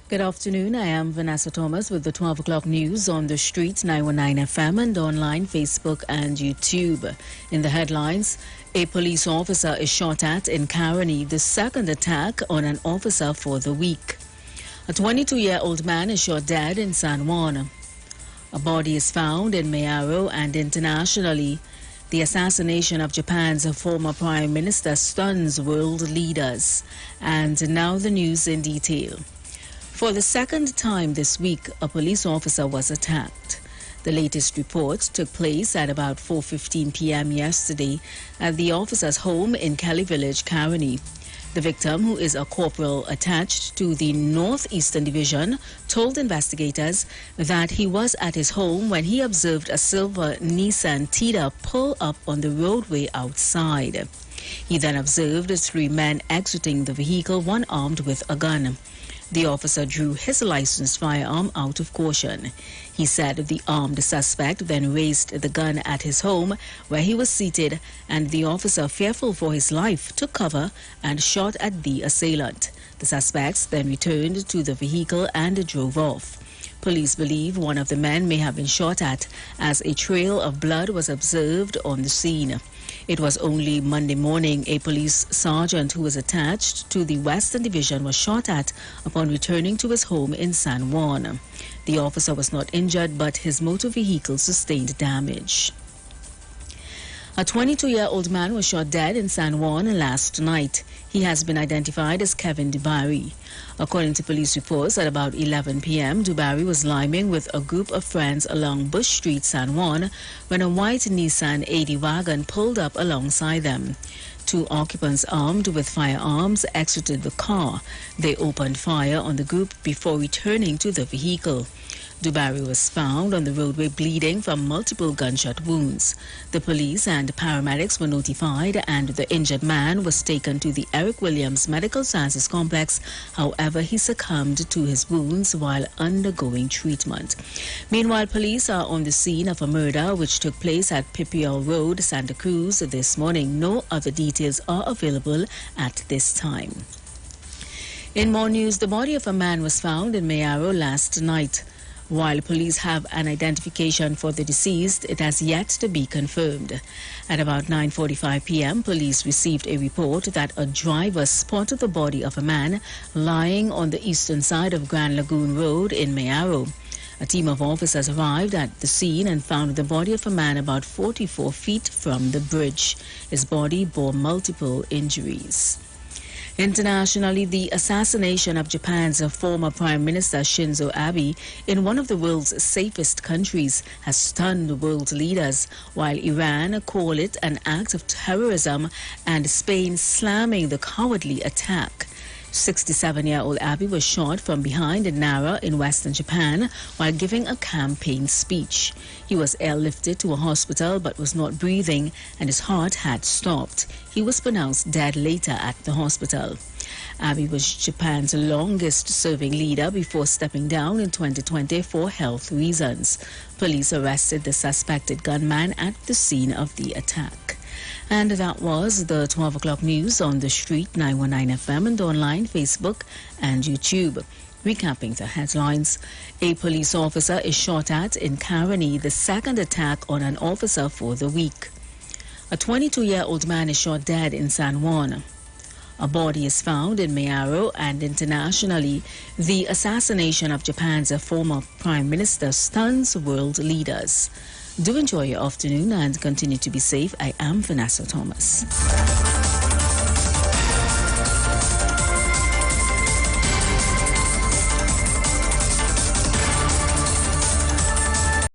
Good afternoon. I am VANSSA Thomas with the 12 o'clock news on the street, 919 FM and online, Facebook and YouTube. In the headlines, a police officer is shot at in Caroni, the second attack on an officer for the week. A 22-year-old man is shot dead in San Juan. A body is found in Mayaro, and internationally, the assassination of Japan's former prime minister stuns world leaders. And now the news in detail. For the second time this week, a police officer was attacked. The latest report took place at about 4:15 p.m. yesterday at the officer's home in Kelly Village, Caroni. The victim, who is a corporal attached to the Northeastern Division, told investigators that he was at his home when he observed a silver Nissan Tida pull up on the roadway outside. He then observed 3 men exiting the vehicle, one armed with a gun. The officer drew his licensed firearm out of caution. He said the armed suspect then raised the gun at his home where he was seated, and the officer, fearful for his life, took cover and shot at the assailant. The suspects then returned to the vehicle and drove off. Police believe one of the men may have been shot at, as a trail of blood was observed on the scene. It was only Monday morning a police sergeant who was attached to the Western Division was shot at upon returning to his home in San Juan. The officer was not injured, but his motor vehicle sustained damage. A 22-year-old man was shot dead in San Juan last night. He has been identified as Kevin Dubari. According to police reports, at about 11 p.m., Dubari was liming with a group of friends along Bush Street, San Juan, when a white Nissan 80 wagon pulled up alongside them. 2 occupants armed with firearms exited the car. They opened fire on the group before returning to the vehicle. Dubari was found on the roadway bleeding from multiple gunshot wounds. The police and paramedics were notified, and the injured man was taken to the Eric Williams Medical Sciences Complex. However, he succumbed to his wounds while undergoing treatment. Meanwhile, police are on the scene of a murder which took place at Pipiol Road, Santa Cruz this morning. No other details are available at this time. In more news, the body of a man was found in Mayaro last night. While police have an identification for the deceased, it has yet to be confirmed. At about 9:45 p.m., police received a report that a driver spotted the body of a man lying on the eastern side of Grand Lagoon Road in Mayaro. A team of officers arrived at the scene and found the body of a man about 44 feet from the bridge. His body bore multiple injuries. Internationally, the assassination of Japan's former Prime Minister Shinzo Abe in one of the world's safest countries has stunned world leaders, while Iran called it an act of terrorism and Spain slamming the cowardly attack. 67-year-old Abe was shot from behind in Nara in western Japan while giving a campaign speech. He was airlifted to a hospital but was not breathing, and his heart had stopped. He was pronounced dead later at the hospital. Abe was Japan's longest-serving leader before stepping down in 2020 for health reasons. Police arrested the suspected gunman at the scene of the attack. And that was the 12 o'clock news on the street, 919 FM and online, Facebook and YouTube. Recapping the headlines, a police officer is shot at in Caroni, the second attack on an officer for the week. A 22-year-old man is shot dead in San Juan. A body is found in Mayaro, and internationally, the assassination of Japan's former prime minister stuns world leaders. Do enjoy your afternoon and continue to be safe. I am VANSSA Thomas.